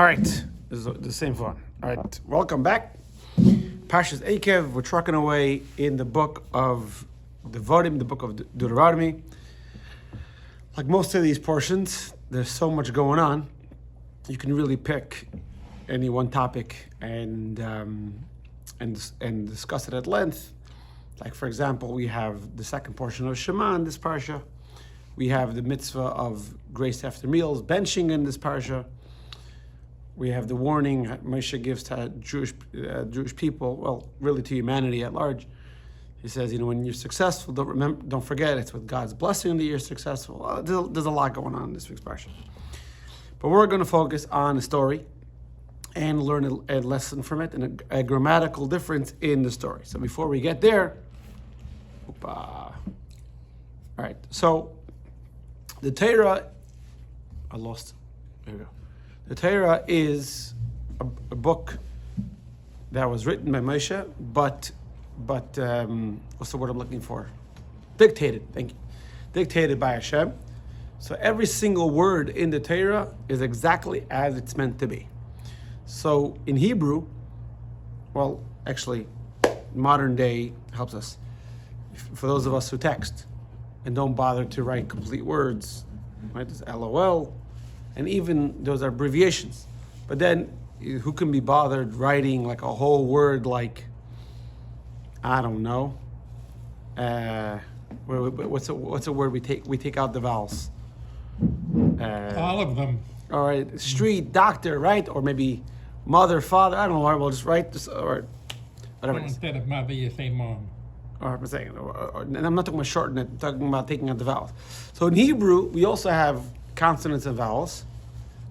All right, this is the same fun. All right, welcome back. Parshat Eikev, we're trucking away in the book of Devarim, the book of Deuteronomy. Like most of these portions, there's so much going on. You can really pick any one topic and discuss it at length. Like, for example, we have the second portion of Shema in this parsha. We have the mitzvah of grace after meals, benching in this parsha. We have the warning Moshe gives to Jewish people, well, really to humanity at large. He says, when you're successful, don't forget it's with God's blessing that you're successful. There's a lot going on in this week's parsha. But we're going to focus on a story and learn a lesson from it and a grammatical difference in the story. So before we get there, all right, so the Torah, I lost, there we go. The Torah is a book that was written by Moshe, but what's the word I'm looking for? Dictated, thank you. Dictated by Hashem. So every single word in the Torah is exactly as it's meant to be. So in Hebrew, well, actually, modern day helps us. For those of us who text and don't bother to write complete words, right? There's LOL. And even those are abbreviations. But then, who can be bothered writing like a whole word like, I don't know. What's a word we take out the vowels? All of them. All right, street, doctor, right? Or maybe mother, father. I don't know. We'll just write this or whatever. Well, instead of mother, you say mom. Or and I'm not talking about shortening it. I'm talking about taking out the vowels. So in Hebrew, we also have consonants and vowels.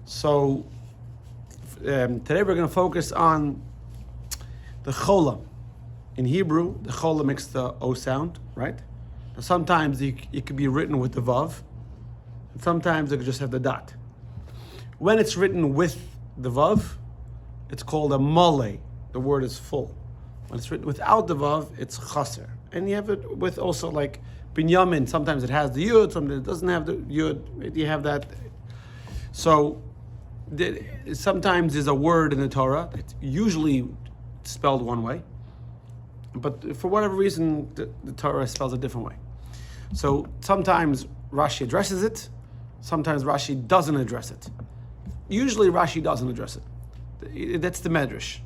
So today we're going to focus on the cholam. In Hebrew, the cholam makes the O sound, right? Now sometimes it could be written with the vav, and sometimes it could just have the dot. When it's written with the vav, it's called a mole. The word is full. When it's written without the vav, it's chaser. And you have it with also like binyamin. Sometimes it has the yud, sometimes it doesn't have the yud. You have that. So sometimes there's a word in the Torah that's usually spelled one way, but for whatever reason, the Torah spells a different way. So sometimes Rashi addresses it, sometimes Rashi doesn't address it. Usually Rashi doesn't address it. That's the medrash.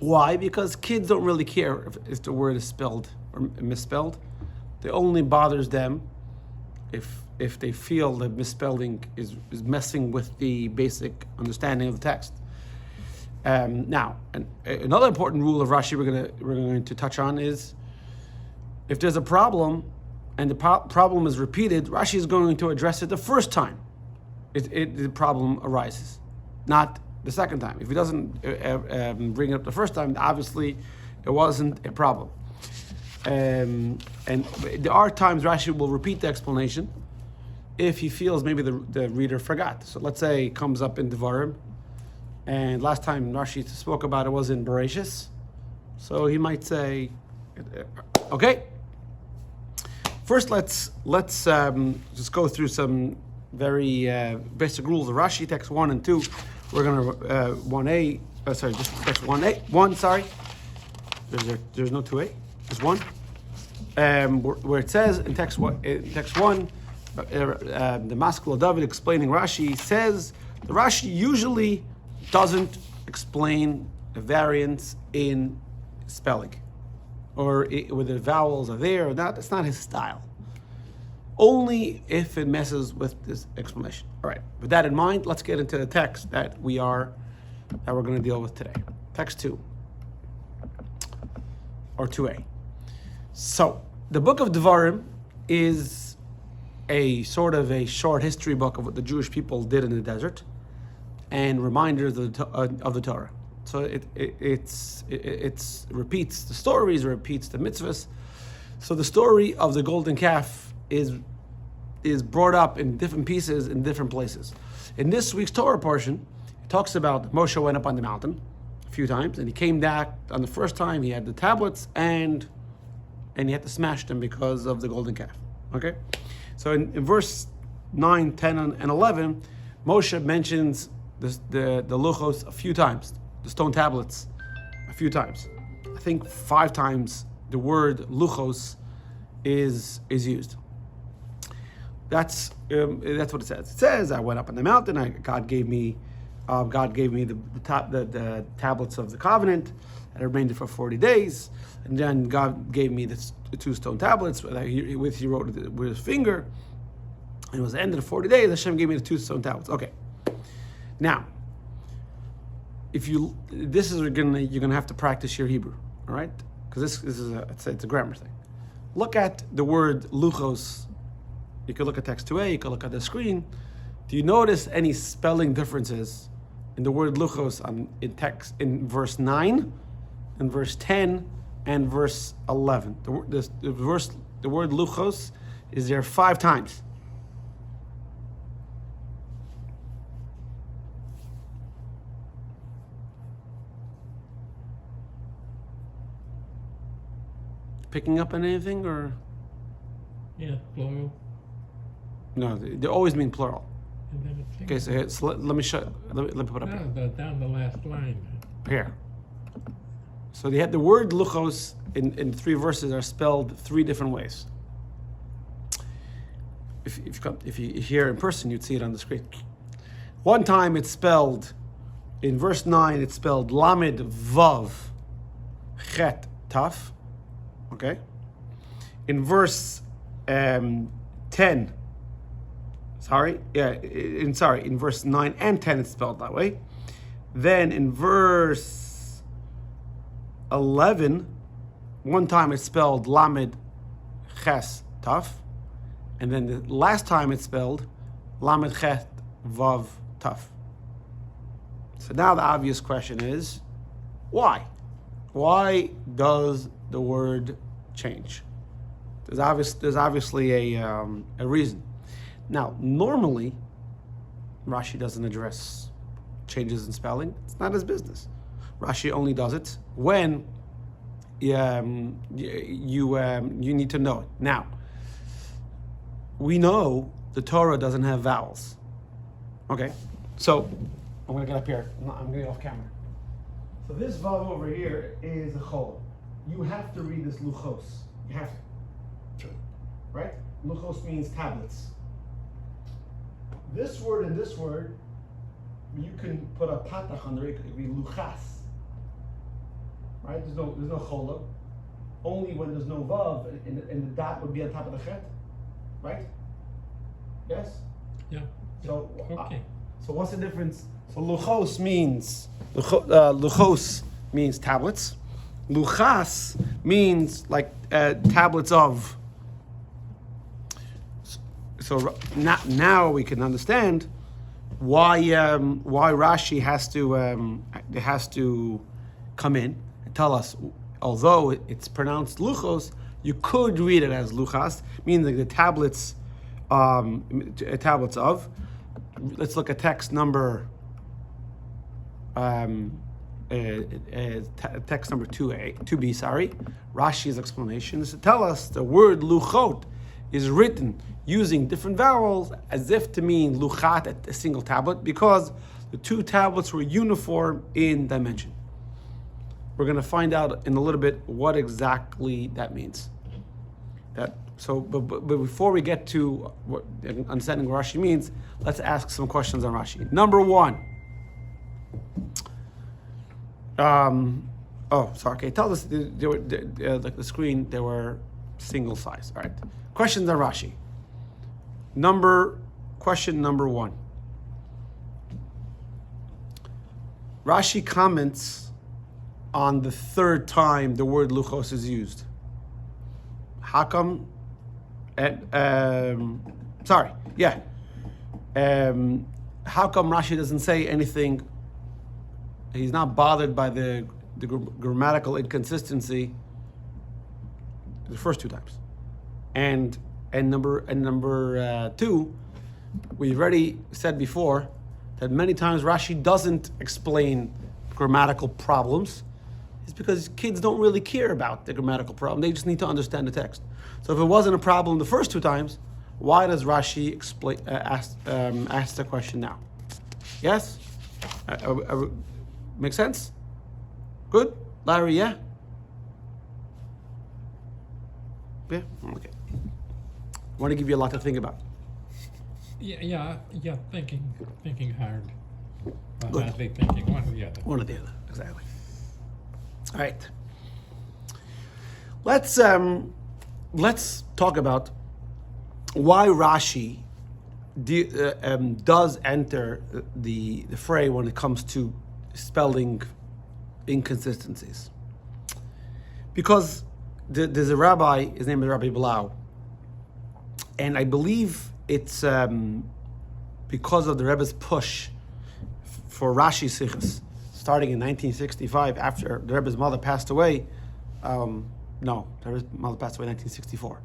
Why? Because kids don't really care if the word is spelled or misspelled. It only bothers them if they feel that misspelling is messing with the basic understanding of the text. Now, another important rule of Rashi we're going to touch on is if there's a problem and the problem is repeated, Rashi is going to address it the first time the problem arises, not the second time. If he doesn't bring it up the first time, obviously it wasn't a problem. And there are times Rashi will repeat the explanation if he feels maybe the reader forgot. So let's say it comes up in Devarim, and last time Rashi spoke about it was in Bereshis, so he might say, okay. First, let's just go through some very basic rules of Rashi, text 1 and 2. We're going to 1a, just text 1a, 1, sorry. There's no 2a, there's 1. Where it says in text 1, the Maskil of David explaining Rashi says the Rashi usually doesn't explain the variance in spelling or whether the vowels are there or not. It's not his style. Only if it messes with this explanation. All right. With that in mind, let's get into the text that we're going to deal with today. Text 2 or 2a. So the book of Devarim is a sort of a short history book of what the Jewish people did in the desert and reminders of the Torah. So it repeats the stories, repeats the mitzvahs. So the story of the golden calf is brought up in different pieces in different places. In this week's Torah portion, it talks about Moshe went up on the mountain a few times, and he came back on the first time. He had the tablets, and he had to smash them because of the golden calf. Okay? So in verse 9, 10, and 11, Moshe mentions the luchos a few times, the stone tablets a few times. I think 5 times the word luchos is used. That's what it says. It says, I went up on the mountain. God gave me the tablets of the covenant. I remained for 40 days, and then God gave me the 2 stone tablets. He wrote it with his finger. And it was the end of the 40 days. Hashem gave me the 2 stone tablets. Okay. Now, you're gonna have to practice your Hebrew, all right? Because this is it's a grammar thing. Look at the word luchos. You can look at text 2a. You can look at the screen. Do you notice any spelling differences in the word luchos in text in verse 9, in verse 10, and verse 11? The word luchos is there 5 times. Picking up on anything, or? Yeah, plural. No, they always mean plural. And then it's Okay, so let me show. Let me put up here. down the last line. Here. So they had the word luchos in 3 verses are spelled 3 different ways. If you hear in person, you'd see it on the screen. One time it's spelled in verse 9. It's spelled lamed vav chet taf. Okay. In verse 10. In verse 9 and 10 it's spelled that way. Then in verse 11, one time it's spelled lamed ches taf, and then the last time it's spelled lamed chet vav taf. So now the obvious question is, why? Why does the word change? There's obviously a reason. Now, normally, Rashi doesn't address changes in spelling. It's not his business. Rashi only does it when you need to know it. Now, we know the Torah doesn't have vowels. Okay, so I'm going to get up here. I'm going to get off camera. So this vav over here is a chol. You have to read this luchos. You have to. Right? Luchos means tablets. This word and this word, you can put a patach under it. It could be luchas. Right? There's no chola. Only when there's no vav, and the dot would be on top of the chet. Right? Yes? Yeah. So, Okay. So what's the difference? So luchos means tablets. Luchas means like tablets of. So now we can understand why Rashi has to come in and tell us, although it's pronounced luchos, you could read it as luchas, meaning like the tablets of. Let's look at text number text number 2b. Sorry, Rashi's explanation is to tell us the word luchot is written using different vowels as if to mean luchat at a single tablet because the 2 tablets were uniform in dimension. We're going to find out in a little bit what exactly that means. But before we get to what understanding what Rashi means, let's ask some questions on Rashi. Number 1. Okay. Tell us the screen. They were single size. All right. Questions on Rashi. Question number 1. Rashi comments on the 3rd time the word luchos is used. How come? How come Rashi doesn't say anything? He's not bothered by the grammatical inconsistency the first 2 times. And number 2, we've already said before that many times Rashi doesn't explain grammatical problems. It's because kids don't really care about the grammatical problem. They just need to understand the text. So if it wasn't a problem the first 2 times, why does Rashi ask the question now? Yes? Make sense? Good? Larry, yeah? Yeah? Okay. I want to give you a lot to think about. Yeah. Thinking hard. Or Good. hardly thinking, one or the other. One or the other, exactly. All right. Let's talk about why Rashi does enter the fray when it comes to spelling inconsistencies. Because there's a rabbi, his name is Rabbi Blau, and I believe it's because of the Rebbe's push for Rashi Sichos, starting in 1965 after the Rebbe's mother passed away. No, the Rebbe's mother passed away in 1964.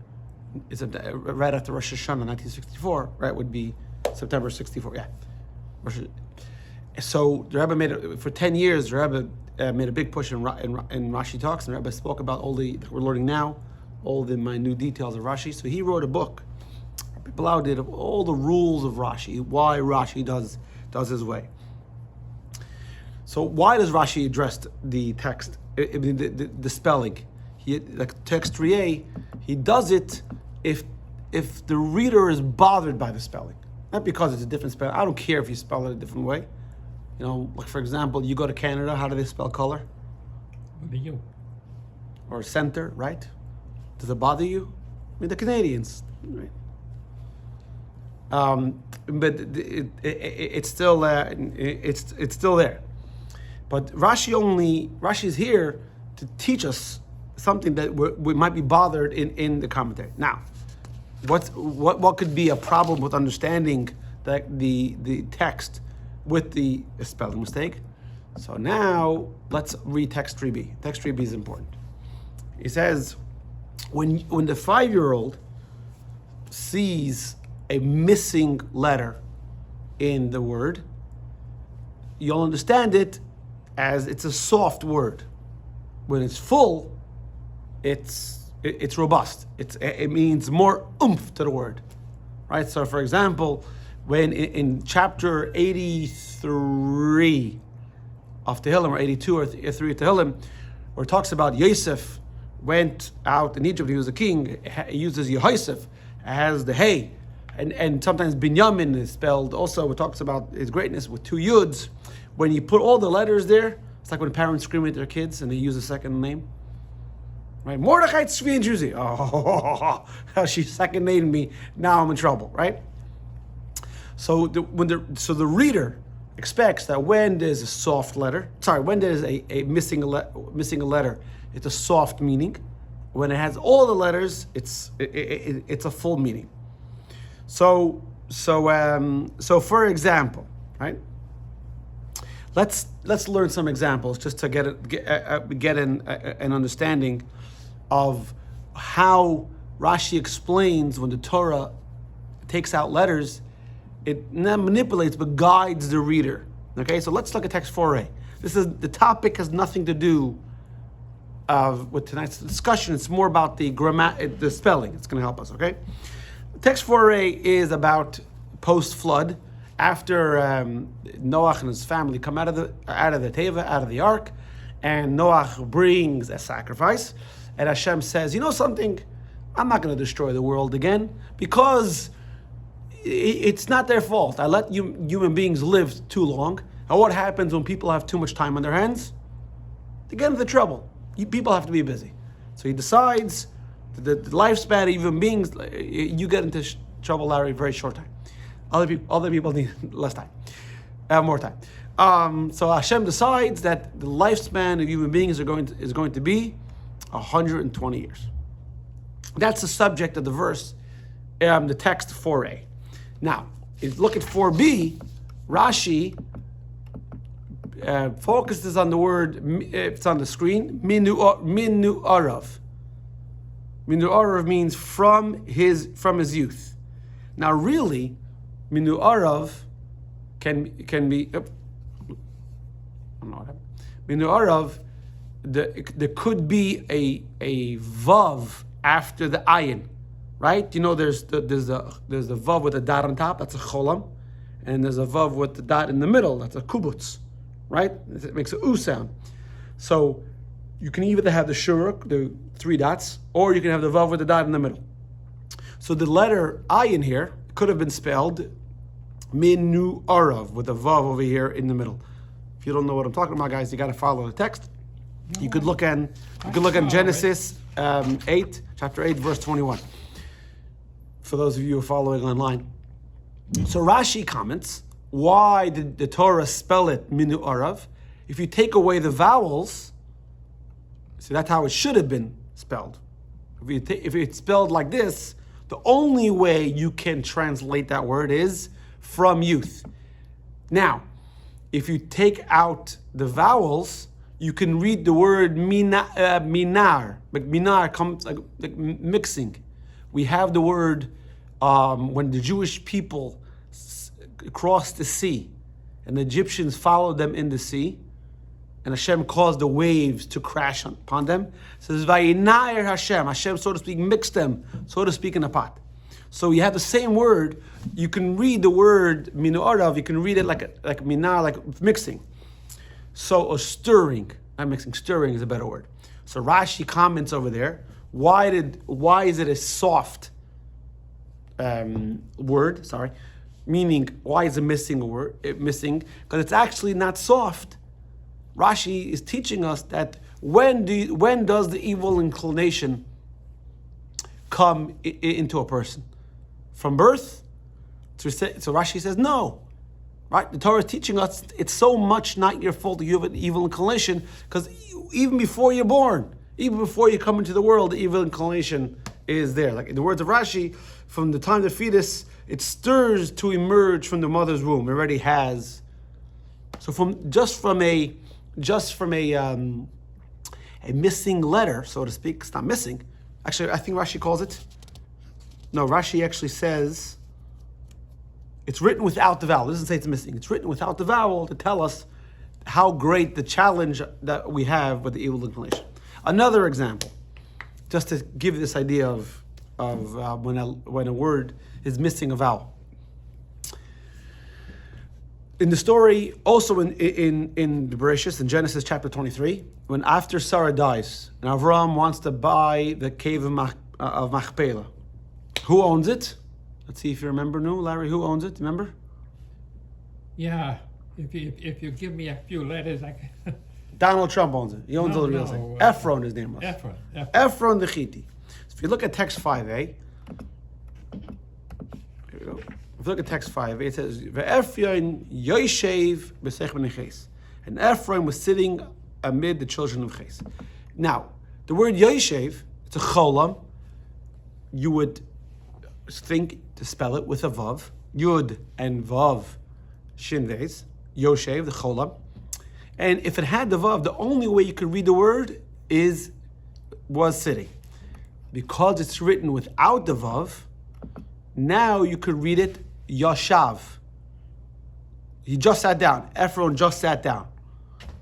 It's right after Rosh Hashanah, 1964. Right, would be September 64. Yeah. So the Rebbe made it for 10 years. The Rebbe made a big push in Rashi talks, and the Rebbe spoke about all we're learning now, all the minute details of Rashi. So he wrote a book. Rabbi Blau did of all the rules of Rashi, why Rashi does his way. So why does Rashi address the text, the spelling? Like text 3a, he does it if the reader is bothered by the spelling, not because it's a different spelling. I don't care if you spell it a different way. You know, like for example, you go to Canada, how do they spell color? With a U. Or center, right? Does it bother you? I mean, the Canadians, right? But it's still it's still there. But Rashi is here to teach us something that we might be bothered in the commentary. Now, what could be a problem with understanding the text with the spelling mistake? So now let's read text 3b. Text 3b is important. It says, when the 5-year-old sees a missing letter in the word, you'll understand it as it's a soft word. When it's full, it's robust. It means more oomph to the word, right? So, for example, when in chapter 83 of Tehillim, or 82 or 3 of Tehillim, where it talks about Yosef went out in Egypt, he was a king, he uses Yehosef, has the hey, and sometimes Binyamin is spelled also, it talks about his greatness with 2 yuds. When you put all the letters there, it's like when parents scream at their kids and they use a second name. Right? Mordechai Tzvi and Juzi. Oh, she second named me, now I'm in trouble, right? So the reader expects that when there's a soft letter, when there's a missing a letter, it's a soft meaning. When it has all the letters, it's a full meaning. So for example, right? Let's learn some examples just to get an understanding of how Rashi explains when the Torah takes out letters, it not manipulates but guides the reader. Okay, so let's look at text 4a. The topic has nothing to do with tonight's discussion. It's more about the spelling. It's going to help us. Okay, text 4a is about post-flood, after Noach and his family come out of the teva, out of the ark, and Noach brings a sacrifice, and Hashem says, you know something, I'm not going to destroy the world again because it's not their fault. I let human beings live too long. And what happens when people have too much time on their hands? They get into trouble. People have to be busy. So he decides the lifespan of human beings, you get into trouble, Larry, very short time. Other people need less time, more time. So Hashem decides that the lifespan of human beings is going to be 120 years. That's the subject of the verse, the text 4a. Now, if you look at 4b, Rashi focuses on the word. It's on the screen. Minu arav. Minu arav means from his youth. Now, really, Minu arav can be. I don't know what happened. Minu arav, there could be a vav after the ayin, right? You know, there's the vav with a dot on top. That's a cholam, and there's a vav with the dot in the middle. That's a kubutz, right? It makes a U sound. So you can either have the shuruk, the 3 dots, or you can have the vav with the dot in the middle. So the letter ayin here could have been spelled minu arav with a vav over here in the middle. If you don't know what I'm talking about, guys, you got to follow the text. You could look in Genesis 8, chapter 8, verse 21. For those of you who are following online. So Rashi comments, why did the Torah spell it minu arav? If you take away the vowels, see, that's how it should have been spelled. If it's spelled like this, the only way you can translate that word is from youth. Now, if you take out the vowels, you can read the word minar. Like minar comes like mixing. We have the word when the Jewish people crossed the sea, and the Egyptians followed them in the sea, and Hashem caused the waves to crash upon them. It says vayinair Hashem. Hashem, so to speak, mixed them, so to speak, in a pot. So you have the same word. You can read the word minu arav. You can read it like minar, like mixing. So a stirring, not mixing. Stirring is a better word. So Rashi comments over there. Why is it a soft word? Sorry, meaning why is it missing a word? Missing because it's actually not soft. Rashi is teaching us that when does the evil inclination come into a person? From birth? So Rashi says no. Right? The Torah is teaching us it's so much not your fault that you have an evil inclination, because even before you're born, even before you come into the world, the evil inclination is there. Like in the words of Rashi, from the time the fetus, it stirs to emerge from the mother's womb. It already has. So from a missing letter, so to speak, it's not missing. Actually, I think Rashi calls it. No, Rashi actually says it's written without the vowel. It doesn't say it's missing. It's written without the vowel to tell us how great the challenge that we have with the evil inclination. Another example, just to give this idea of when a word is missing a vowel. In the story, also in the Bereshit, in Genesis chapter 23, when after Sarah dies, and Avraham wants to buy the cave of Machpelah, who owns it? Let's see if you remember, Larry, who owns it? Remember? Yeah, if you give me a few letters, I can. Donald Trump owns it. He owns all the real estate. Ephron, his name was. Ephron the Chiti. So if you look at text 5a, here we go. If you look at text 5a, it says, Ve'Ephron Yoshev b'sech b'neches. And Ephron was sitting amid the children of Ches. Now, the word Yoshev, it's a cholam. You would think to spell it with a vav, yud and vav, shin vez, Yoshev, the cholam. And if it had the vav, the only way you could read the word was sitting. Because it's written without the vav, now you could read it yashav. He just sat down. Ephron just sat down.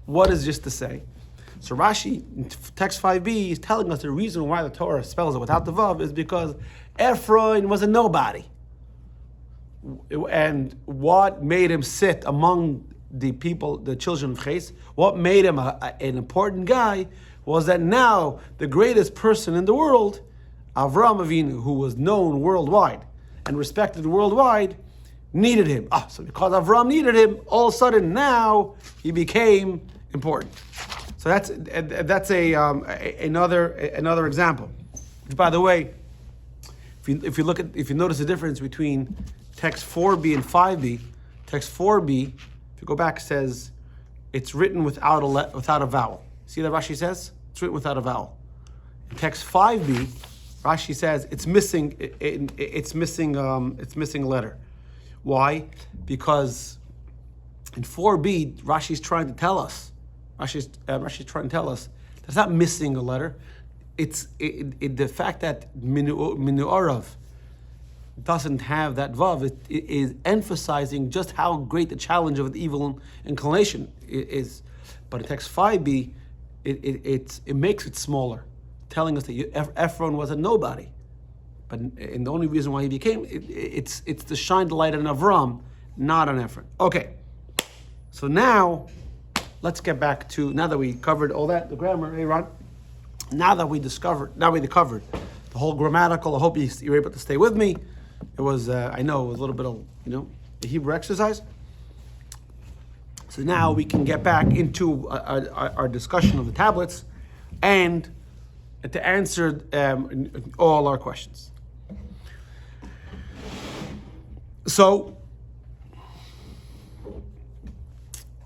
What is this to say? So Rashi, in text 5b, is telling us the reason why the Torah spells it without the vav is because Ephron was a nobody. And what made him sit among the people, the children of Ches, what made him an important guy was that now the greatest person in the world, Avraham Avinu, who was known worldwide and respected worldwide, needed him. So because Avraham needed him, all of a sudden now he became important. So that's another example. Which, by the way, if you notice the difference between text 4b and 5b, text 4b, if you go back, says it's written without a vowel. See that Rashi says it's written without a vowel. In text 5b, Rashi says it's missing a letter. Why? Because in 4b, Rashi's trying to tell us. Rashi's trying to tell us that's not missing a letter. It's the fact that minu arav doesn't have that vav. It is emphasizing just how great the challenge of the evil inclination is. But in text 5b, it makes it smaller, telling us that Ephron was a nobody. And the only reason why he became it's to shine the light on Avram, not on Ephron. Okay, so now let's get back to, now that we covered all that, the grammar, hey Ron, now we covered the whole grammatical, I hope you were able to stay with me. It was, I know, it was a little bit of, the Hebrew exercise. So now we can get back into our discussion of the tablets and to answer all our questions. So,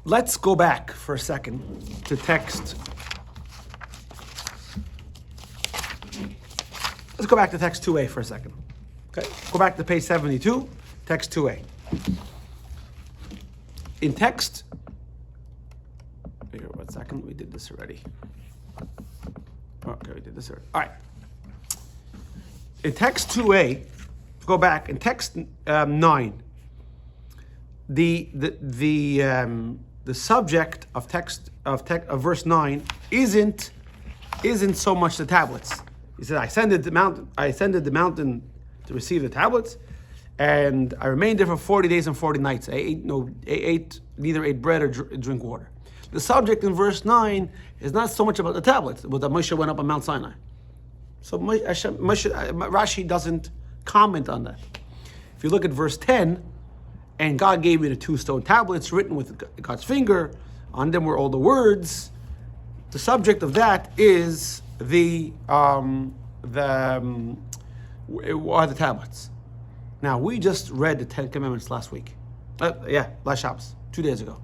let's go back for a second to text. Let's go back to text 2a for a second. Okay, go back to page 72, text 2a. In text, here, 1 second, we did this already. Okay, we did this already. All right. In text 2a, go back in text 9. The subject of verse 9 isn't so much the tablets. He said, I ascended the mountain to receive the tablets, and I remained there for 40 days and 40 nights. I neither ate bread or drink water. The subject in verse 9 is not so much about the tablets, but that Moshe went up on Mount Sinai. So Rashi doesn't comment on that. If you look at verse 10, and God gave me the 2 stone tablets written with God's finger, on them were all the words. The subject of that is the tablets. Now, we just read the 10 Commandments last week. Last Shabbos, 2 days ago.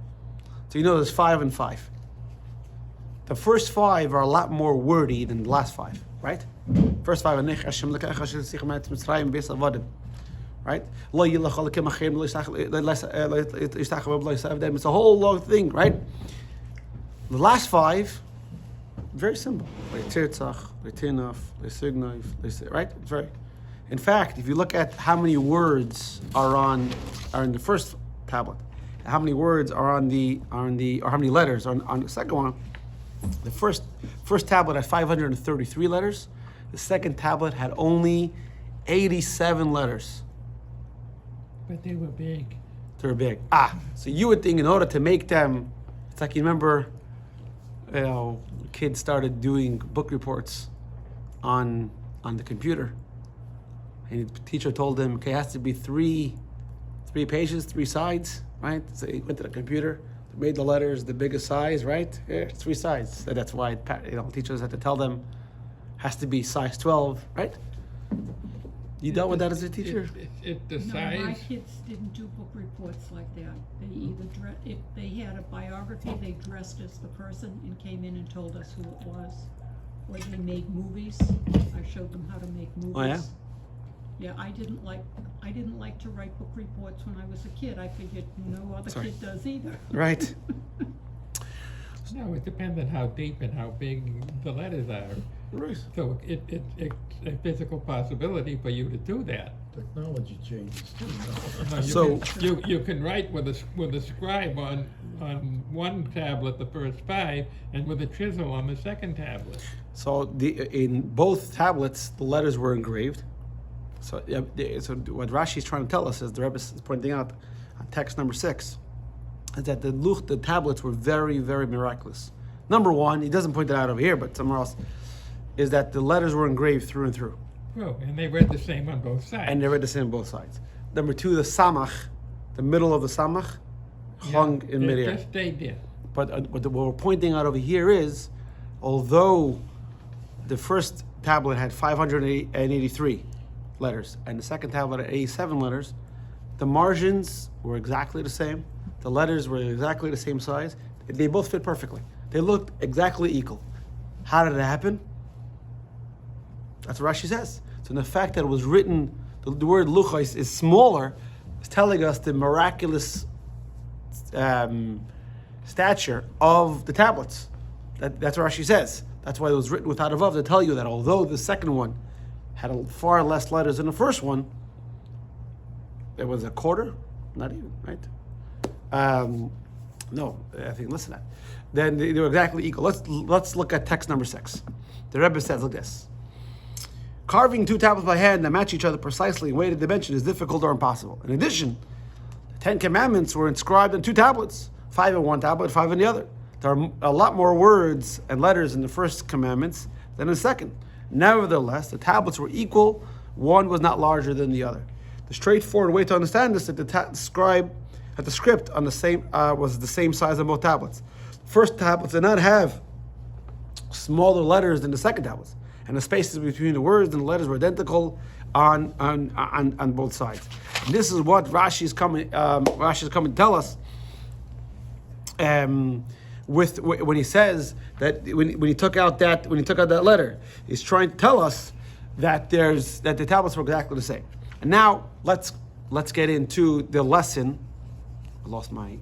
So you know there's 5 and 5. The first 5 are a lot more wordy than the last 5, right? First 5, right? It's a whole long thing, right? The last 5, very simple. Right? It's very. In fact, if you look at how many words are in the first tablet, how many words are on or how many letters on the second one, the first tablet had 533 letters. The second tablet had only 87 letters. But they were big. They were big. So you would think in order to make them, it's like you remember, kids started doing book reports on the computer. And the teacher told them, okay, it has to be three pages, 3 sides, right? So he went to the computer, made the letters the biggest size, right? Yeah, 3 sides. So that's why teachers had to tell them, has to be size 12, right? You dealt with that as a teacher? The No, size. my kids didn't do book reports like that. They either if they had a biography, they dressed as the person and came in and told us who it was. Or they made movies. I showed them how to make movies. Oh, yeah? Yeah, I didn't like to write book reports when I was a kid. I figured no other kid does either. Right. No, it depends on how deep and how big the letters are. Right. So it's a physical possibility for you to do that. Technology changes too. No, you can write with a scribe on one tablet the first 5, and with a chisel on the second tablet. So in both tablets, the letters were engraved. So what Rashi is trying to tell us, as the Rebbe is pointing out on text number 6, is that the tablets were very, very miraculous. Number 1, he doesn't point it out over here, but somewhere else, is that the letters were engraved through and through. Oh, and they read the same on both sides. And they read the same on both sides. Number 2, the samach, the middle of the samach, hung in midair. Just stayed there. But what we're pointing out over here is, although the first tablet had 583 letters and the second tablet had 87 letters, the margins were exactly the same. The letters were exactly the same size. They both fit perfectly. They looked exactly equal. How did it happen? That's what Rashi says. So the fact that it was written, the word lucha is smaller, is telling us the miraculous stature of the tablets. That's what Rashi says. That's why it was written without a vav, to tell you that although the second one had far less letters than the first one, it was a quarter, not even, right? No, I think less than that. Then they were exactly equal. Let's look at text number 6. The Rebbe says like this: carving 2 tablets by hand that match each other precisely in weighted dimension is difficult or impossible. In addition, the 10 Commandments were inscribed on 2 tablets, 5 in one tablet, 5 in the other. There are a lot more words and letters in the first commandments than in the second. Nevertheless, the tablets were equal. One was not larger than the other. The straightforward way to understand this is that the script on the same was the same size on both tablets. First tablets did not have smaller letters than the second tablets, and the spaces between the words and the letters were identical on both sides. And this is what Rashi is coming to tell us. When he says that when he took out that letter, he's trying to tell us that the tablets were exactly the same. And now let's get into the lesson. I lost my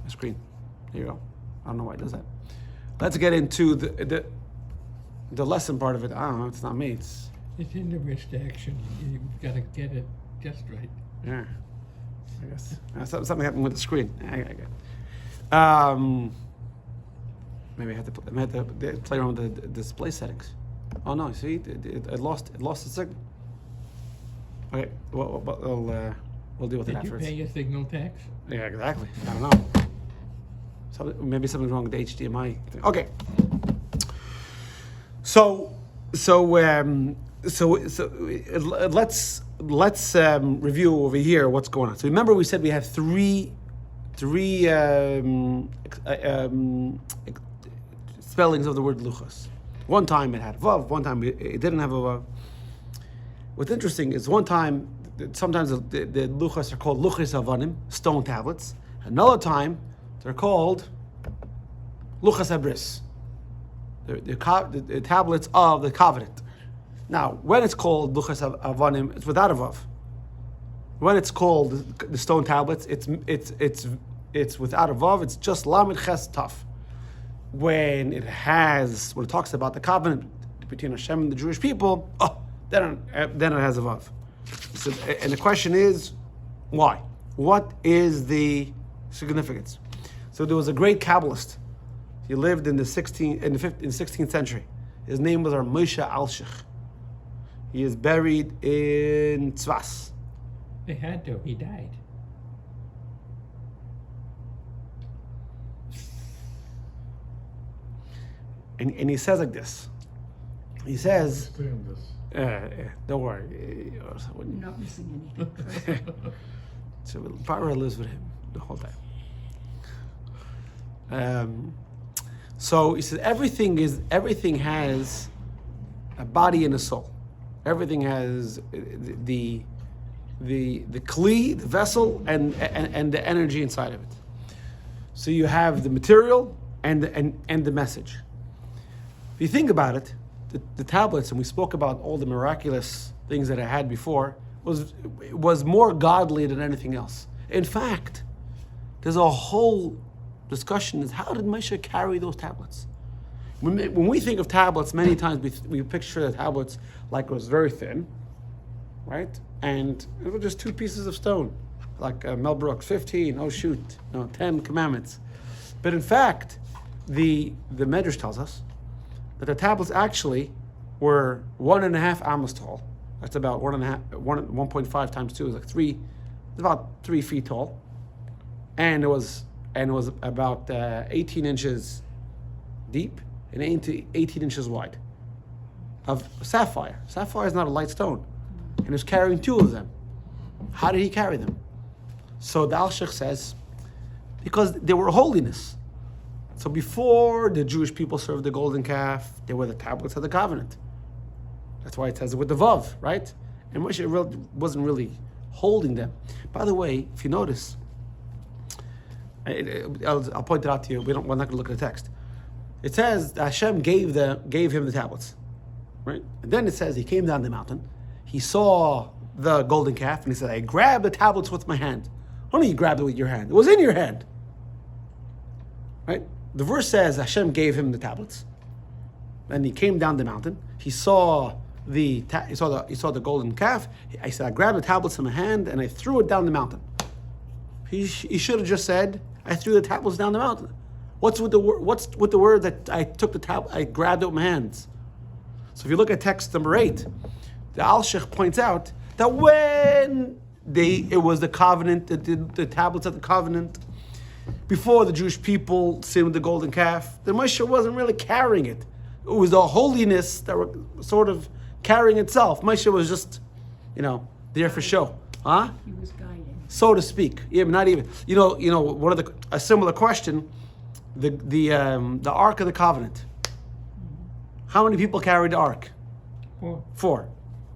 screen. There you go. I don't know why it does that. Let's get into the lesson part of it. I don't know. It's not me. It's in the wrist action. You've got to get it just right. Yeah. I guess something happened with the screen. I get it. Maybe I had to play around with the display settings. Oh no! See, it lost the signal. Okay, we'll deal with it Did you afterwards. pay your signal tax? Yeah, exactly. I don't know. Maybe something's wrong with the HDMI thing. Okay. So let's review over here what's going on. So remember, we said we have three spellings of the word luchas. One time it had a vav, one time it didn't have a vav. What's interesting is one time, sometimes the luchas are called luchas avanim, stone tablets. Another time, they're called luchas abris, the tablets of the covenant. Now, when it's called luchas avanim, it's without a vav. When it's called the stone tablets, it's without a vav. It's just lamed ches taf. When it talks about the covenant between Hashem and the Jewish people, then it has a vav. So, and the question is, why? What is the significance? So there was a great Kabbalist. He lived in the 16th century. His name was Moshe Alshich. He is buried in Tzvas. They had to. He died. And he says like this. He says, Understand this. don't worry. You're not missing anything. So Parah lives with him the whole time. So he says everything has a body and a soul. Everything has the kli, the vessel, and the energy inside of it. So you have the material and the message. If you think about it, the tablets, and we spoke about all the miraculous things that I had before, was more godly than anything else. In fact, there's a whole discussion is how did Moshe carry those tablets? When we think of tablets, many times we picture the tablets like it was very thin, right? And it was just two pieces of stone, like Mel Brooks, 10 commandments. But in fact, the Medrash tells us that the tablets actually were 1.5 amos tall. That's about 1.5 times 2 is like 3, about 3 feet tall, and it was about 18 inches deep and 18 inches wide of sapphire. Sapphire is not a light stone, and he was carrying 2 of them. How did he carry them? So the Alshich says, because they were holiness. So before the Jewish people served the golden calf, they were the tablets of the covenant. That's why it says it with the vav, right? And Moshe wasn't really holding them. By the way, if you notice, I'll point it out to you. We're not going to look at the text. It says that Hashem gave him the tablets, right? And then it says he came down the mountain. He saw the golden calf, and he said, "I grabbed the tablets with my hand." Only you grabbed it with your hand. It was in your hand, right? The verse says Hashem gave him the tablets, and he came down the mountain. He saw the golden calf. I said, "I grabbed the tablets in my hand and I threw it down the mountain." He should have just said, "I threw the tablets down the mountain." What's with the word that I took the tablet? I grabbed it with my hands. So if you look at text number 8, the Alshich points out that when it was the covenant, the tablets of the covenant, before the Jewish people sinned with the golden calf, the Moshe wasn't really carrying it. It was the holiness that were sort of carrying itself. Moshe was just, there for show, huh? He was guiding. So to speak. Yeah, but not even. One of a similar question, the Ark of the Covenant. How many people carried the Ark? 4. 4.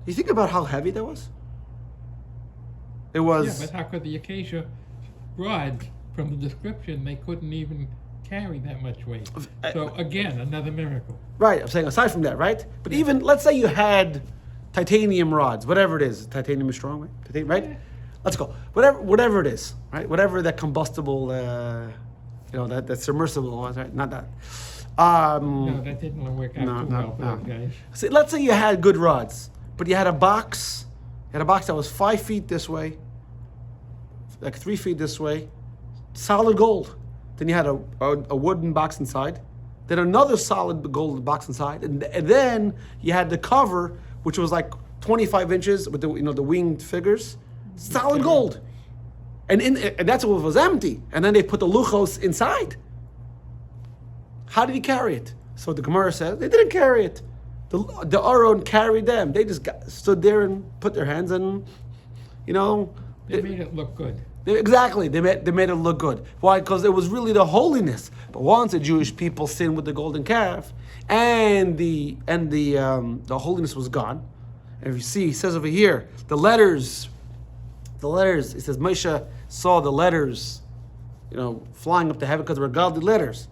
You think about how heavy that was? It was. Yeah, but how could the acacia rods, from the description, they couldn't even carry that much weight. So again, another miracle. Right, I'm saying aside from that, right? But even, let's say you had titanium rods, whatever it is. Titanium is strong, right? Right? Yeah. Let's go. Whatever it is, right? Whatever that combustible, that submersible was, right? Not that. No, that didn't work out too well for those guys. See, let's say you had good rods, but you had a box. You had a box that was 5 feet this way, like 3 feet this way, solid gold. Then you had a wooden box inside, then another solid gold box inside, and then you had the cover, which was like 25 inches with the winged figures, solid gold, and that's what was empty. And then they put the luchos inside. How did he carry it? So the Gemara says they didn't carry it. The Aaron carried them. They just stood there and put their hands in, They made it look good. Exactly, they made it look good. Why? Because it was really the holiness. But once the Jewish people sinned with the golden calf, and the holiness was gone. And if you see, he says over here, the letters. It says Moshe saw the letters, flying up to heaven because they were godly letters.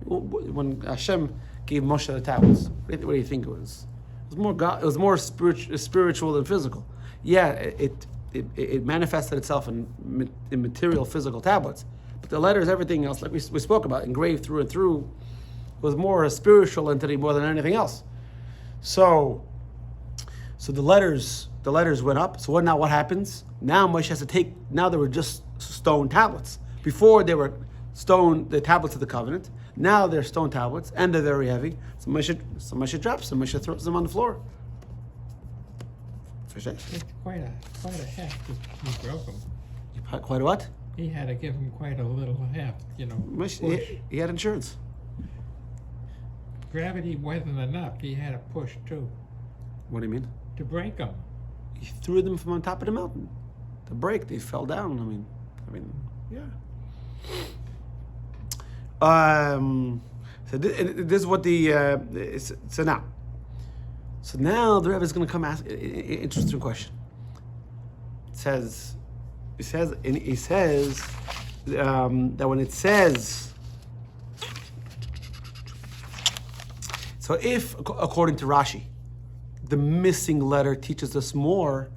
When Hashem gave Moshe the tablets, what do you think it was? It was more spiritual than physical. Yeah, it manifested itself in material, physical tablets. But the letters, everything else, like we spoke about, engraved through and through, was more a spiritual entity more than anything else. So the letters went up. So what happens? Now Moshe has to take, now they were just stone tablets. Before they were the tablets of the covenant. Now they're stone tablets, and they're very heavy. So Moshe drops them, Moshe throws them on the floor. It's quite a heft if he broke them. Quite a what? He had to give him quite a little heft, Moshe, he had insurance. Gravity wasn't enough. He had to push too What do you mean? to break them. He threw them from on top of the mountain. To break, they fell down. I mean, yeah. So this is what so now the Rebbe is going to come ask an interesting question. He says that when it says, so if according to Rashi, the missing letter teaches us more.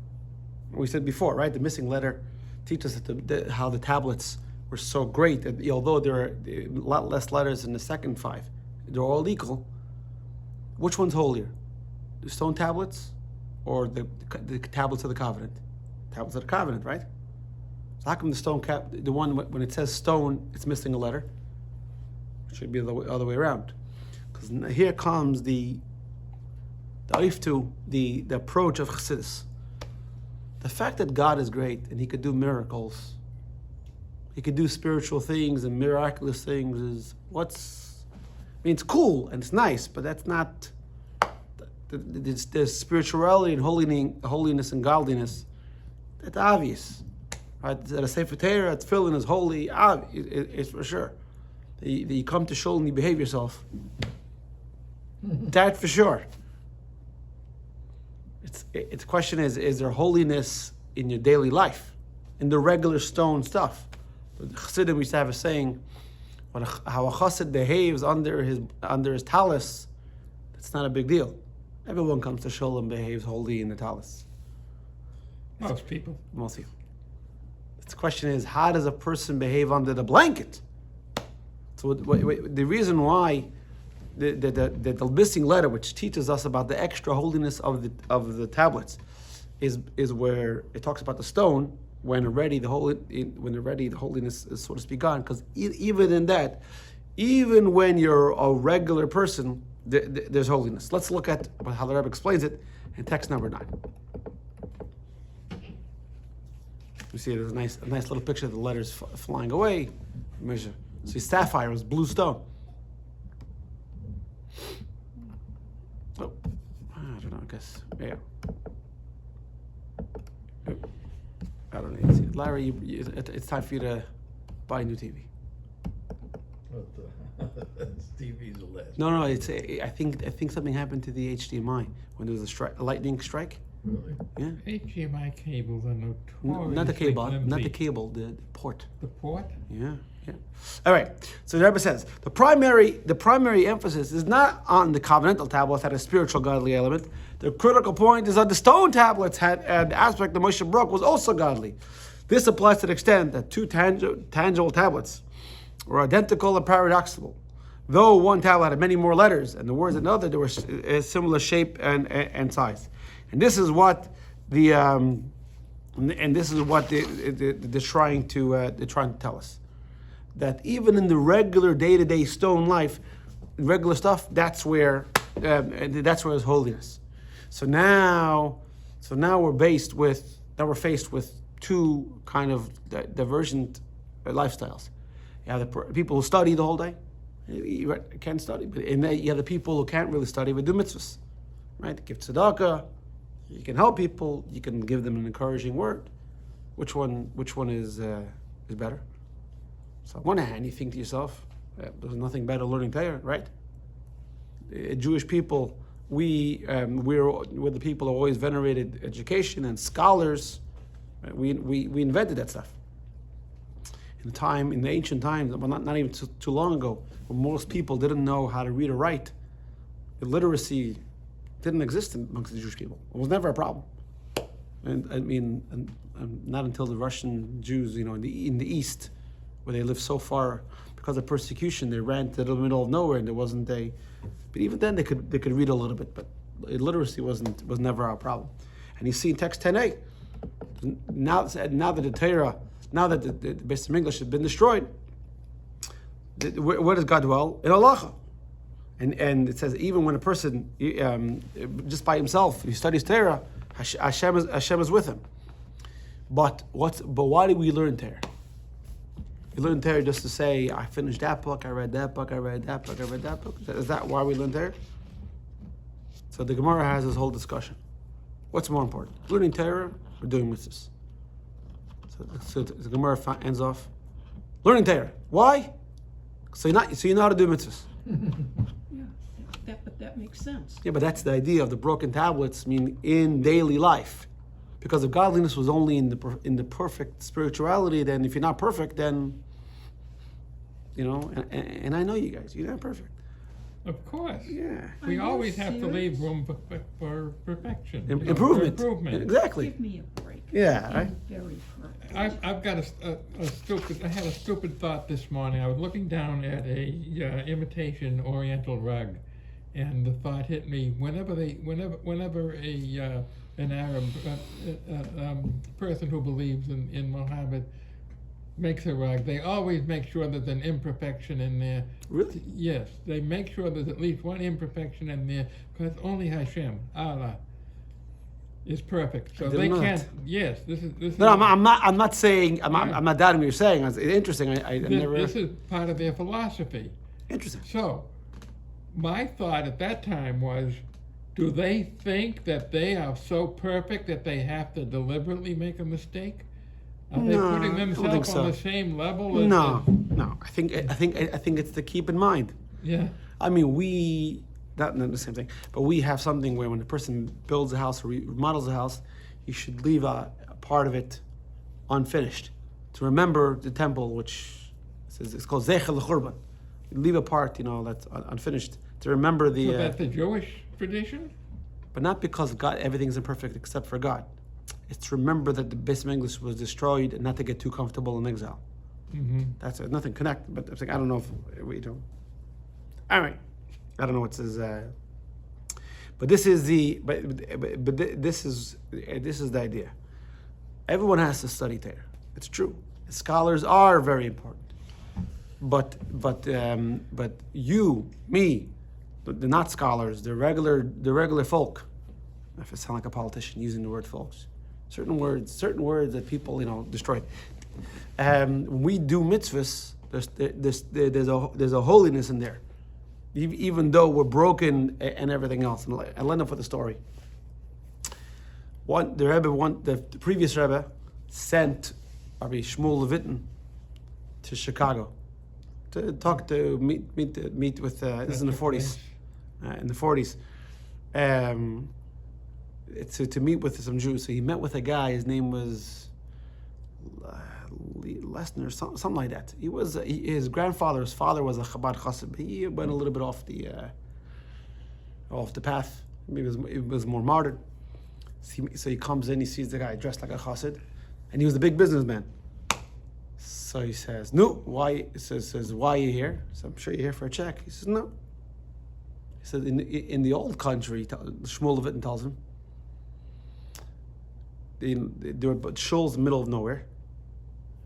We said before, right? The missing letter teaches us how the tablets were so great that although there are a lot less letters in the second 5, they're all equal. Which one's holier? The stone tablets or the tablets of the covenant? Tablets of the covenant, right? So how come the one when it says stone, it's missing a letter? It should be the other way around. Because here comes the approach of Chassidus. The fact that God is great and He could do miracles, He could do spiritual things and miraculous things it's cool and it's nice, but that's not the spirituality and holiness and godliness. That's obvious, right? That a Sefer Torah, tefillin is holy. It's for sure. You come to shul and you behave yourself. That for sure. It's question is there holiness in your daily life, in the regular stone stuff? The Chassidim used to have a saying, how a chassid behaves under his talus, that's not a big deal. Everyone comes to shul and behaves holy in the talus. Most people. The question is, how does a person behave under the blanket? So the reason why the missing letter, which teaches us about the extra holiness of the tablets, is where it talks about the stone. When they're ready, the holiness is, so to speak, gone. Because even in that, even when you're a regular person, there's holiness. Let's look at how the Rebbe explains it in text number 9. You see, there's a nice little picture of the letters flying away. Measure. See, sapphire was blue stone. Oh, I don't know. I guess. Yeah. I don't know. See, Larry, it's time for you to buy a new TV. TV's a last. No. It's. I think something happened to the HDMI when there was a lightning strike. Really? Yeah. HDMI cables are notoriously Not the cable. Not flimsy. the cable. The port. The port? Yeah. All right. So the Rebbe says the primary emphasis is not on the covenantal tablets had a spiritual godly element. The critical point is that the stone tablets had an aspect that Moshe broke was also godly. This applies to the extent that two tangible tablets were identical and paradoxical. Though one tablet had many more letters and the words in the other, there were a similar shape and size. And this is what they're trying to tell us. That even in the regular day-to-day stone life, regular stuff, that's where there's holiness. So now we're faced with two kind of divergent lifestyles. You have the people who study the whole day, you can't study, and then you have the people who can't really study but do mitzvahs, right? Give tzedakah, you can help people, you can give them an encouraging word. Which one is better? So on one hand, you think to yourself, there's nothing better learning Torah, right? Jewish people, we're the people who always venerated education and scholars. Right? We invented that stuff. In the ancient times, well, not even too long ago, when most people didn't know how to read or write, illiteracy didn't exist amongst the Jewish people. It was never a problem. And not until the Russian Jews, in the East, where they lived so far because of persecution, they ran to the middle of nowhere, and there wasn't but even then they could read a little bit, but illiteracy was never our problem. And you see in text 10a, now that the Torah, now that the Beis Hamikdash has been destroyed, where does God dwell? In halacha. And it says even when a person just by himself he studies Torah, Hashem is with him. But why do we learn Torah? We learn Torah just to say, I finished that book, I read that book, I read that book, I read that book. Is that why we learn Torah? So the Gemara has this whole discussion. What's more important, learning Torah or doing mitzvahs? So the Gemara ends off, learning Torah. Why? So you know how to do mitzvahs. Yeah, but that makes sense. Yeah, but that's the idea of the broken tablets, in daily life. Because if godliness was only in the perfect spirituality, then if you're not perfect, then, and I know you guys, you're not perfect. Of course. Yeah. We Are you always have to leave serious? room for perfection. Improvement. For improvement. Exactly. Give me a break. Yeah, right? I'm very perfect. I've got I had a stupid thought this morning. I was looking down at a imitation Oriental rug, and the thought hit me: whenever an Arab person who believes in Muhammad makes a rug, they always make sure there's an imperfection in there. Really? Yes, they make sure there's at least one imperfection in there, because only Hashem, Allah, is perfect. So I did they not. can't. Yes, this is. No, I'm not saying. I'm not doubting what you're saying. It's interesting. I never. This is part of their philosophy. Interesting. So, my thought at that time was, do they think that they are so perfect that they have to deliberately make a mistake? Are they No, putting I don't think themselves so. on the same level as? No. I think it's to keep in mind. Yeah. I mean, we not the same thing, but we have something where when a person builds a house or remodels a house, you should leave a part of it unfinished to remember the temple, which it's called Zecher l'Churban. You leave a part, that's unfinished to remember the. So that's the Jewish tradition? But not because God, everything's imperfect except for God. It's to remember that the Beis Hamikdash was destroyed and not to get too comfortable in exile. Mm-hmm. That's it. Nothing connect. But I don't know if we do. All right. I don't know what says. But this is this is the idea. Everyone has to study Torah. It's true. Scholars are very important. But you, me, the not scholars, the regular folk. If I sound like a politician using the word folks, certain words that people destroy. When we do mitzvahs, There's a holiness in there, even though we're broken and everything else. And I'll end up with a story. The previous Rebbe sent Rabbi Shmuel Levitin to Chicago to talk to meet with. This is in the 40s. In the 40s, to meet with some Jews. So he met with a guy. His name was Lesner, something like that. His grandfather's father was a Chabad Chassid. He went a little bit off the path. Maybe it was more modern. So he comes in. He sees the guy dressed like a Chassid, and he was a big businessman. So he says, "No, why?" Says, "Why are you here?" So I'm sure you're here for a check. He says, "No." He said, in the old country, Shmuel Levitin tells him, there were shuls in the middle of nowhere,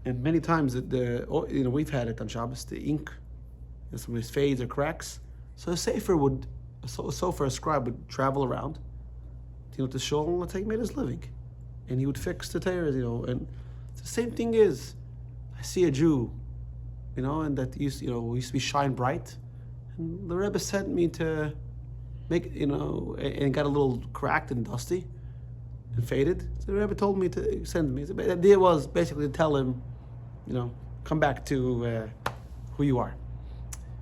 and many times we've had it on Shabbos, the ink, some of these fades or cracks. So a scribe would travel around, to shul, that's how he made his living, and he would fix the tears, and the same thing is, I see a Jew, and that used to be shine bright. And the Rebbe sent me to make, and it got a little cracked and dusty and faded. So the Rebbe told me to send me. So the idea was basically to tell him, come back to who you are.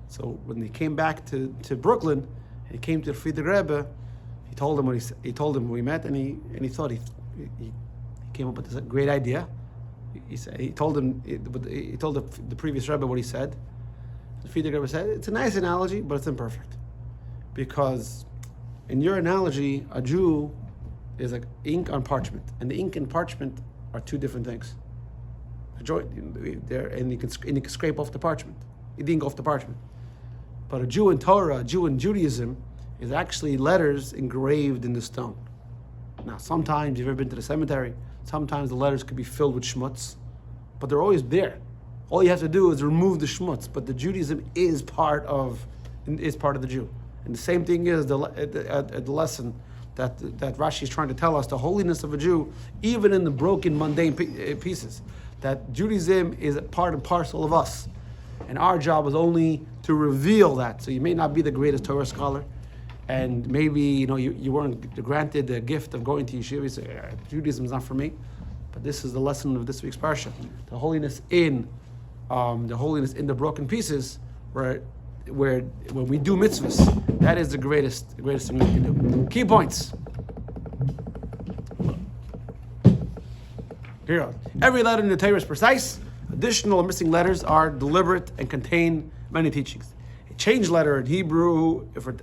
So when he came back to Brooklyn, and he came to the Friedrich Rebbe, he told him when we met, and he thought he came up with this great idea. He told the previous Rebbe what he said. The Friedrich Rebbe said, it's a nice analogy, but it's imperfect. Because in your analogy, a Jew is like ink on parchment. And the ink and parchment are two different things. And you can scrape off the parchment. The ink off the parchment. But a Jew in Torah, a Jew in Judaism, is actually letters engraved in the stone. Now, sometimes, you've ever been to the cemetery, sometimes the letters could be filled with schmutz, but they're always there. All you have to do is remove the schmutz, but the Judaism is part of the Jew. And the same thing is the lesson that Rashi is trying to tell us, the holiness of a Jew, even in the broken, mundane pieces. That Judaism is a part and parcel of us. And our job is only to reveal that. So you may not be the greatest Torah scholar, and maybe you weren't granted the gift of going to yeshiva. You say, Judaism is not for me. But this is the lesson of this week's parsha. The holiness in the broken pieces, where when we do mitzvahs, that is the greatest thing we can do. Key points. Here you go. Every letter in the Torah is precise. Additional or missing letters are deliberate and contain many teachings. A changed letter in Hebrew for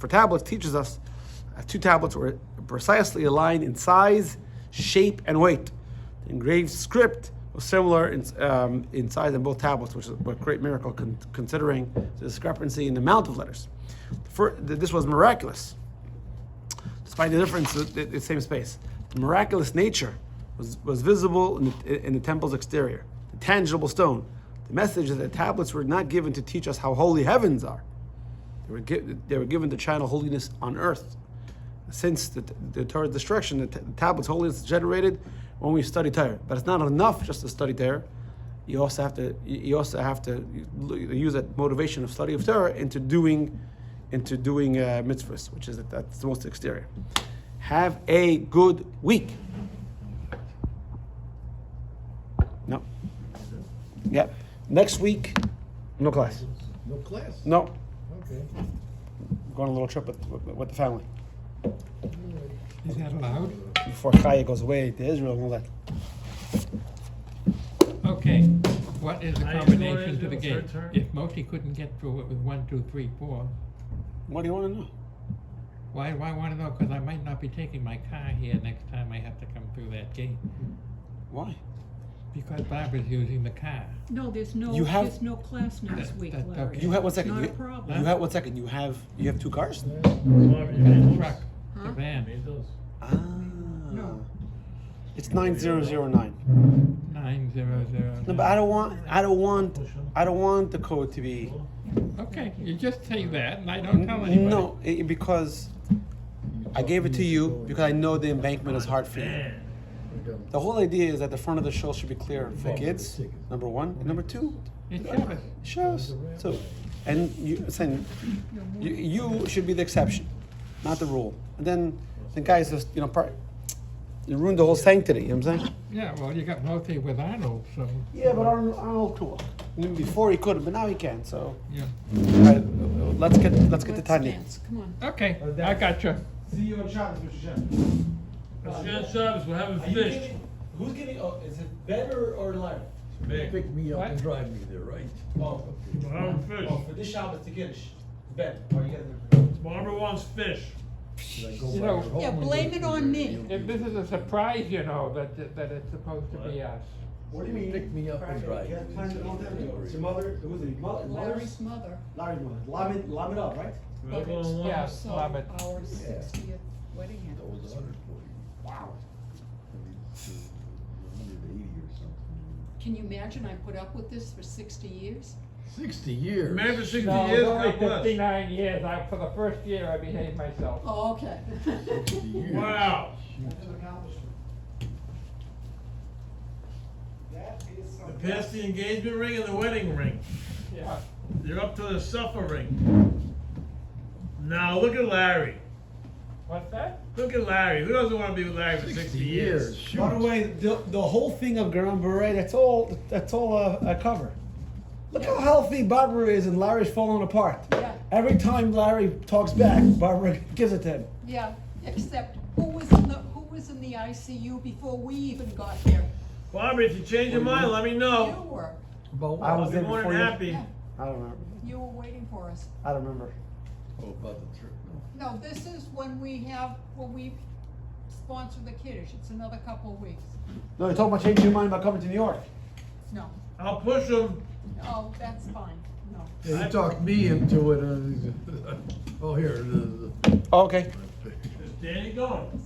tablets teaches us 2 tablets were precisely aligned in size, shape, and weight. The engraved script was similar in size in both tablets, which is a great miracle considering the discrepancy in the amount of letters. This was miraculous, despite the difference in the same space. The miraculous nature was visible in the temple's exterior, the tangible stone. The message is that tablets were not given to teach us how holy heavens are. They were given to channel holiness on earth. Since the Torah's destruction, the tablets' holiness is generated when we study Torah. But it's not enough just to study Torah. You also have to use that motivation of study of Torah into doing mitzvahs, which is that's the most exterior. Have a good week. No. Yeah. Next week, no class. No class? No. Okay. Going on a little trip with the family. Is that allowed? Before Chaya goes away to Israel and all that. Okay, what is the How you combination to doing, the Israel? game? Third turn? If Moti couldn't get through it with 1, 2, 3, 4, What do you want to know? why want to know? Because I might not be taking my car here next time I have to come through that gate. Why? Because Barbara's using the car. No, there's no class next week, Larry. okay. You have 1 second. Not a problem. You have 1 second. You have 2 cars? And the truck, the Huh? van, Ah. No. It's 9009. 900. No, but I don't want the code to be. Okay, you just say that and I don't tell anybody. No, because I gave it to you because I know the embankment is hard for you. The whole idea is that the front of the shul should be clear for kids, number 1. And number 2, It should. Shows. So, and you saying you should be the exception, not the rule. And then the guys just you ruined the whole sanctity. You know what I'm saying? Yeah, well, you got Moti with Arnold, so, Yeah, but Arnold cool. I mean, before he could, but now he can't. So, yeah. all right, let's get to Let's Tanya. dance, come on. Okay, I got you. See you on Shabbos, Mr. Shem. Hashem Shabbos, we're having fish. Who's getting? Oh, is it Ben or Larry? Big. Pick me up What? and drive me there, right? Oh, We're having fish. for this Shabbos to Kiddush, Ben. Are you getting? Barbara wants fish. Should I go You by know- your home Yeah, and blame go it through on there? me. You'll If be- this is a surprise, you know, that it's supposed to be us. What do you mean? Pick me up and drive me. It's your mother. Who's it? Larry's mother. Larry's mother. Lam it up, right? We're But it's going Yeah. also love it. our Yeah. 60th wedding That was anniversary. 140. Wow. Maybe it's, 180 or something. Can you imagine I put up with this for 60 years? 60 years. Man for 60 No, years, it's only God bless. 59 years. For the first year, I behaved myself. Oh, okay. 60 years. Wow. That's an accomplishment. That is They something. passed the engagement ring and the wedding ring. Yeah. They're up to the suffering. Now look at Larry. What's that? Look at Larry. Who doesn't want to be with Larry for 60 years? Shoot. By the way, the whole thing of Grand Beret, that's all a cover. Look how healthy Barbara is, and Larry's falling apart. Yeah. Every time Larry talks back, Barbara gives it to him. Yeah, except who was in the ICU before we even got there? Barbara, if you change your mind, let me You know. were. About what? I I'll was be there more than before you. happy. Yeah, I don't remember. you were waiting for us. I don't remember. Oh, about the trip, no. No, this is when we sponsor the Kiddush. It's another couple of weeks. No, you're talking about changing your mind about coming to New York. No, I'll push him. oh, that's fine, no. Yeah, he talked me into it. Oh, here it is. Oh, okay. Is Danny going?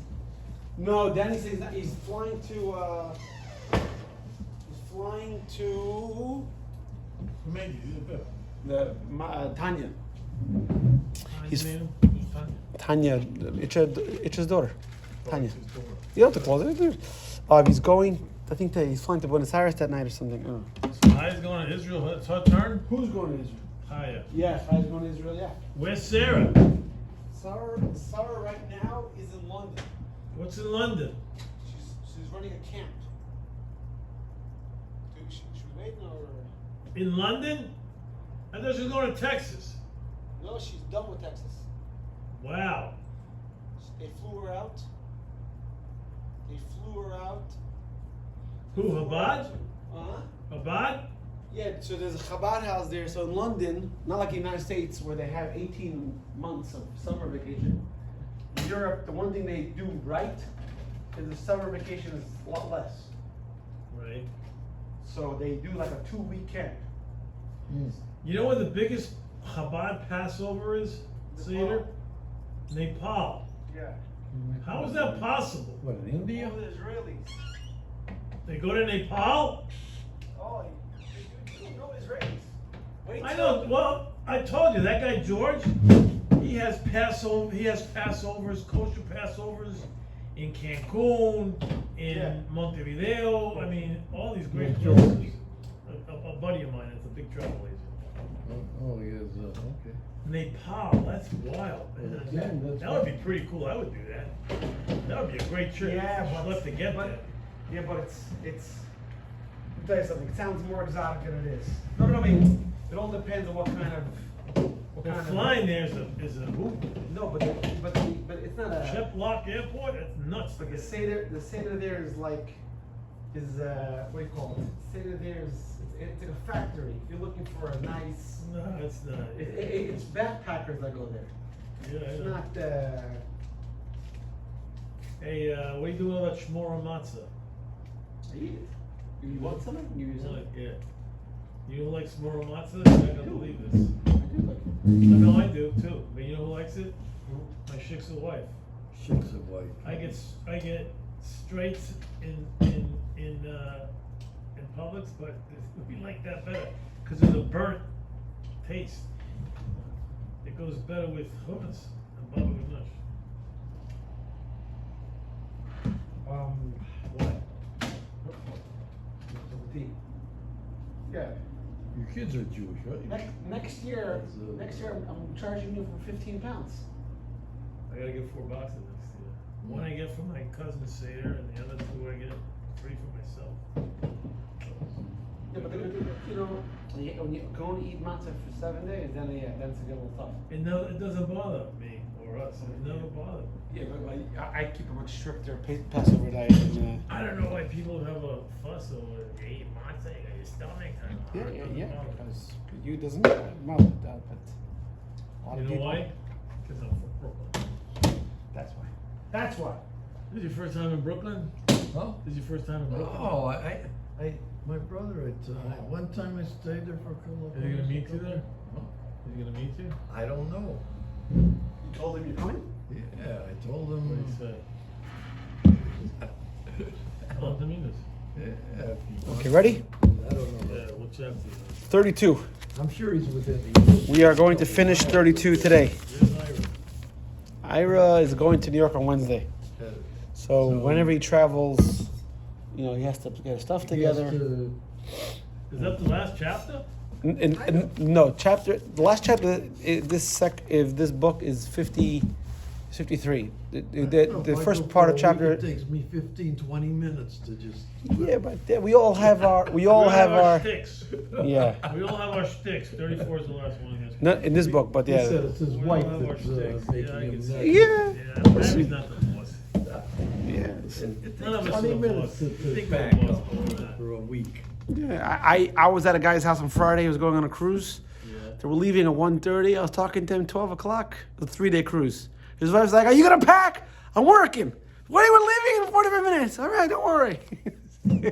No, Danny says that he's flying to. Who made you? Tanya. He's- He's Tanya, Itcha's daughter. Tanya. You don't have to close it. He's going. I think that he's flying to Buenos Aires that night or something. So Haya's going to Israel. It's her turn. Who's going to Israel? Haya. Yeah, Haya's going to Israel. Yeah. Where's Sarah? Sarah right now is in London. What's in London? She's running a camp. Should we wait or? In London? I thought she was going to Texas. No, she's done with Texas. Wow. They flew her out. Who, Chabad? Uh-huh. Chabad? Yeah, so there's a Chabad house there. So in London, not like the United States where they have 18 months of summer vacation. In Europe, the one thing they do right is the summer vacation is a lot less. Right. So they do like a 2-week camp. You know where the biggest Chabad Passover is? Seder? Nepal. Yeah. How is that possible? What, in India? All the Israelis. They go to Nepal? Oh, you don't know Israelis. Wait I till- know. Well, I told you that guy George. He has Passover. He has Passovers, kosher Passovers, in Cancun, in Yeah. Montevideo. I mean, all these great Yeah, places. George. A buddy of mine is a big travel agent. Oh, he is, okay. Nepal. That's wild. Well, Man. again, that's That would be pretty cool. I would do that. That would be a great trip. Yeah, I'd but- love to get but- there. Yeah, but it's. I'll tell you something. It sounds more exotic than it is. No, I mean, it all depends on what kind of. Well, flying there is a hoop. No, but it's not a. Shep Lock Airport. That's nuts. But the Seder there is like, what do you call it? Seder there is it's like a factory. If you're looking for a nice, No, it's not. it's backpackers that go there. Yeah, I It's know. not. Hey, what are you doing about Shmora Matzah? You want something? You use Like, something? yeah. You like Shmora Matzah? I can't believe this. I do like it. I know I do too. But you know who likes it? My shiksa wife. Chicks of white. I get straights in Publix, but we like that better because of the burnt taste. It goes better with hummus and baba ganoush. What? The tea. Yeah. You kids are Jewish, right? Next year, I'm charging you for 15 pounds. I gotta get 4 boxes next year. One I get from my cousin Seder, and the other 2 I get free for myself. Yeah, but you know, when you go and eat matzah for 7 days, then it's a little tough. It doesn't bother me or us. It never bothered. Yeah, but I keep a much stricter Passover diet. Than, I don't know why people have a fuss over you eat matzah, you got your stomach. I don't know. It doesn't bother me. because you doesn't matter but a lot You of know people. why? Because I'm from Brooklyn. That's why. That's why. This is your first time in Brooklyn? Huh? This is your first time in Brooklyn? Oh, my brother, one time I stayed there for a couple of Is he gonna meet you there? Huh? Is he gonna meet you? I don't know. You told him you're coming? Yeah, I told What him. did he say? Tell him to meet us. Yeah, if he Okay, wants- ready? I don't know. Yeah, what chapter? 32. I'm sure he's within the. We are going to finish 32 today. Where's Ira? Ira is going to New York on Wednesday. So whenever he travels, he has to get his stuff together. Is that the last chapter? No, the last chapter, if this book is 53. The first part of chapter. It takes me 15, 20 minutes to just. Yeah, but we all have our. We have our shticks. Yeah. We all have our shticks. 34 is the last one. I guess. Not in this book, but He yeah. said it's his We wife all have our that's shticks. making Yeah, I him can that. see. Yeah. Yeah, Abby's not the boss. Yeah. It None of takes us 20 are the minutes boss. to Think back we're the boss up before that. for a week. Yeah, I was at a guy's house on Friday. He was going on a cruise. Yeah. They were leaving at 1:30. I was talking to him 12 o'clock. It was a 3-day cruise. His wife's like, "Are you gonna pack? I'm working. What are you leaving in 45 minutes? All right, don't worry." I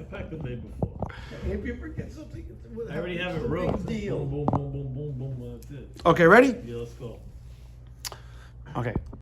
packed the day before. If you forget something, I already have it it's a wrote. big deal. Boom, boom, boom, boom, boom, boom. That's it. Okay, ready? Yeah, let's go. Okay.